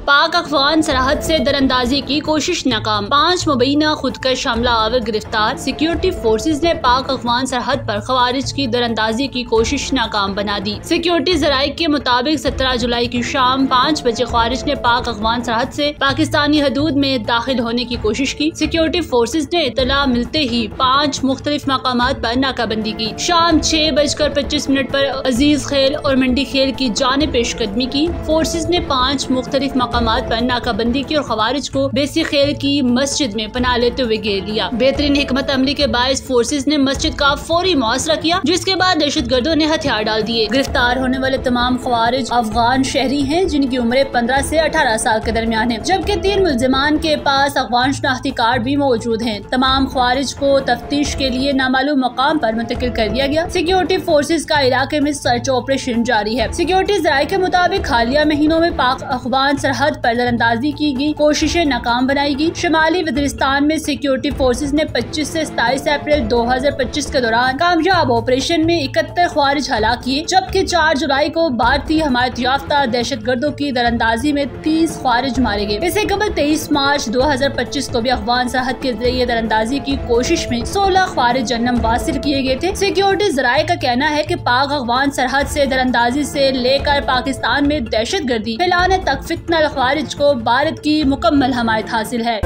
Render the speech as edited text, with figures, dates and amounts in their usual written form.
पाक अफगान सरहद से दरअंदाजी की कोशिश नाकाम। 5 मुबैना खुदकश हमला आवर गिरफ्तार। सिक्योरिटी फोर्सेज ने पाक अफगान सरहद पर खवारिज की दरअंदाजी की कोशिश नाकाम बना दी। सिक्योरिटी जराये के मुताबिक 17 जुलाई की शाम 5 बजे खवारिज ने पाक अफगान सरहद से पाकिस्तानी हदूद में दाखिल होने की कोशिश की। सिक्योरिटी फोर्सेज ने इतला मिलते ही 5 मुख्तलिफ मकामात पर नाकाबंदी की। शाम 6:25 पर अजीज खेल और मंडी खेल की जाने पेशकदमी की। फोर्सेज ने 5 मुख्तलिफ मकामात पर नाकाबंदी की और खवारिज को बेसी खेल की मस्जिद में पनाह लेते हुए घेर लिया। बेहतरीन हिकमत अमली के बायस फोर्सेज ने मस्जिद का फौरी मुआसरा किया, जिसके बाद दहशत गर्दों ने हथियार डाल दिए। गिरफ्तार होने वाले तमाम खवारिज अफगान शहरी हैं, जिनकी उम्रें 15 से 18 साल के दरमियान है, जबकि 3 मुल्जिमान के पास अफगान शनाख्ती कार्ड भी मौजूद हैं। तमाम खवारिज को तफ्तीश के लिए नामालूम मकाम पर मुंतकिल कर दिया गया। सिक्योरिटी फोर्सेज का इलाके में सर्च ऑपरेशन जारी है। सिक्योरिटी जराये के मुताबिक हालिया महीनों में पाक अफगान सरहद पर दरअंदाजी की गई कोशिशें नाकाम बनाई गई। शुमाली वज़ीरिस्तान में सिक्योरिटी फोर्सेज ने 25 से 27 अप्रैल 2025 के दौरान कामयाब ऑपरेशन में 71 खवारिज हलाक किए, जबकि 4 जुलाई को भारतीय हमायत याफ्ता दहशत गर्दों की दरअंदाजी में 30 खवारिज मारे गए। इससे कबल 23 मार्च 2025 को भी अफगान सरहद के जरिए दरअंदाजी की कोशिश में 16 खवारिज जन्म हासिल किए गए थे। सिक्योरिटी जराये का कहना है कि पाक अफगान सरहद से दरअंदाजी से लेकर पाकिस्तान में दहशत गर्दी फैलाने तक फितना खवारिज को भारत की मुकम्मल हमायत हासिल है।